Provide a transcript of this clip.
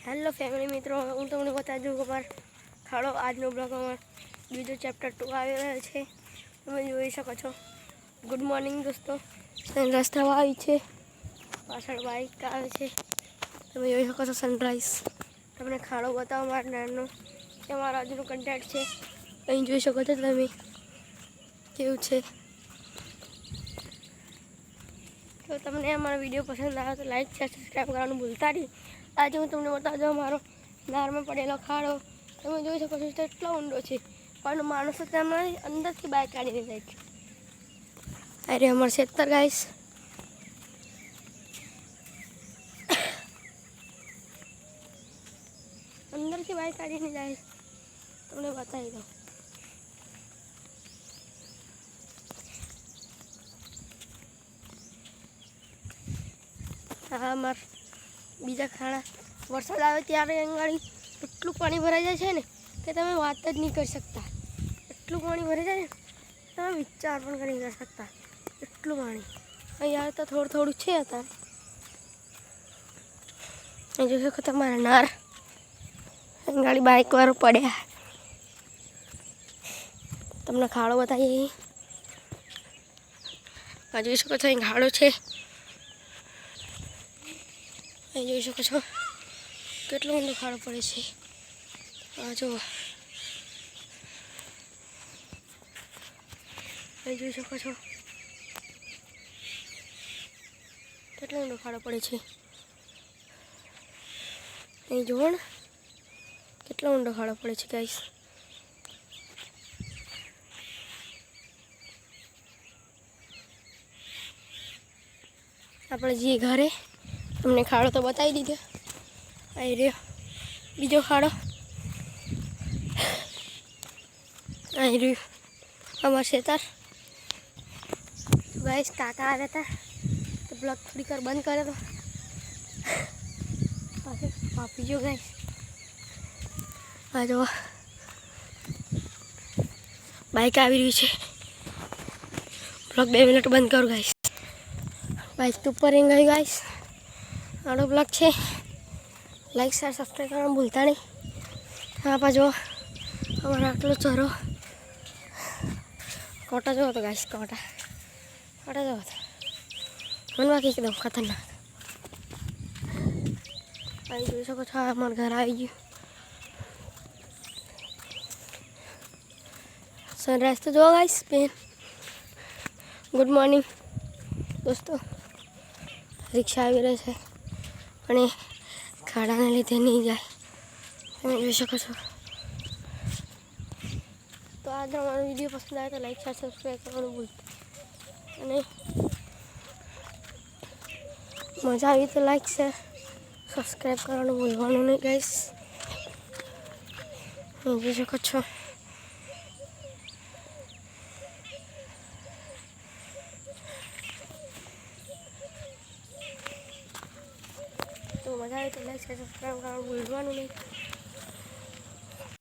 Hello family मित्रों, हूँ तमने बता दूँ कि मार खाड़ो आजनो ब्लॉग में बीजो चैप्टर 2 આવી રહ્યો છે। તમે જોઈ શકો છો। ગુડ મોર્નિંગ દોસ્તો। રસ્તામાં આવી છે, પાછળ બાઇક આવે છે। તમે જોઈ શકો છો સનરાઈઝ। તમને ખાડો બતાવો મારા નાનો કે મારા આજનો કન્ટેન્ટ છે। અહીં જોઈ શકો છો તમે કેવું છે। तो तमने हमारा वीडियो पसंद आया तो लाइक शेयर सब्सक्राइब करना भूलता नहीं। आज हूँ तमने बता दो मारो नार में पड़ेलो खाड़ो तमे जोई शको छो કેટલો ઊંડો છે, પણ માણસો તેમાં અંદરથી બહાર કાઢીને જાય છે। અરે અમાર ખેતર ગાઈસ, અંદરથી બહાર કાઢીને જાય। તમને બતાવી દઉં। हाँ मार बीजा खाड़ा वरसाद आवे त्यारे अंगाड़ी एटलू पानी भराई जाए ने कि तमे वात ज नहीं कर सकता। एटलू पानी भराई जाए तमे विचार पण नहीं कर सकता। एटलू पानी अहीं तो थोड़ું थोड़ું છે। અત્યારે जो सको तमारा नार अंगाड़ी बाइक वाळो पड्या। तमने खाड़ो बताइए। आ जोई शको छो खाड़ो छे। અહીં જોઈ શકો છો કેટલો ઊંડો ખાડો પડે છે। આ જો અહીં જોઈ શકો છો કેટલો ઊંડો ખાડો પડે છે। અહીં જુઓ ને કેટલો ઊંડો ખાડો પડે છે ગાઈસ। આપણે જઈએ ઘરે। हमने खाड़ो तो बताई दीधो। आई रे बीजो खाड़ो आई रे हमार खेतर। गाइस काका आ रहा था तो ब्लॉग थोड़ी कर बंद करे तो पापी जो गाइस आ जाओ। बाइक आ रही है, ब्लॉग 2 मिनट बंद करो गाइस। बाइक तो ऊपर गई गाइस। आड़ो ब्लॉग है, लाइक शेयर सब्सक्राइब करना भूलता नहीं। हाँ पाजो हमारा आटलो चरो कोटा जो तो गाइस कोटा कोटा जो तो मन बाकी एकदम खतरनाक। आई जो सको छो हमारे घर आई गई। सनराइज तो जो गाइस पेन। गुड मॉर्निंग दोस्तों। रिक्शा આવી રહી છે પણ એ ખાડાને લીધે નહીં જાય। તમે જોઈ શકો છો। તો આજનો અમારો વિડીયો પસંદ આવે તો લાઈક શેર સબસ્ક્રાઈબ કરવાનું ભૂલતા અને મજા આવી તો લાઈક શેર સબસ્ક્રાઈબ કરવાનું ભૂલવાનું નહીં ગાઈસ। જોઈ શકો છો तो मजा आए तो लाइक शेयर सब्सक्राइब करना भूलવાનું नहीं।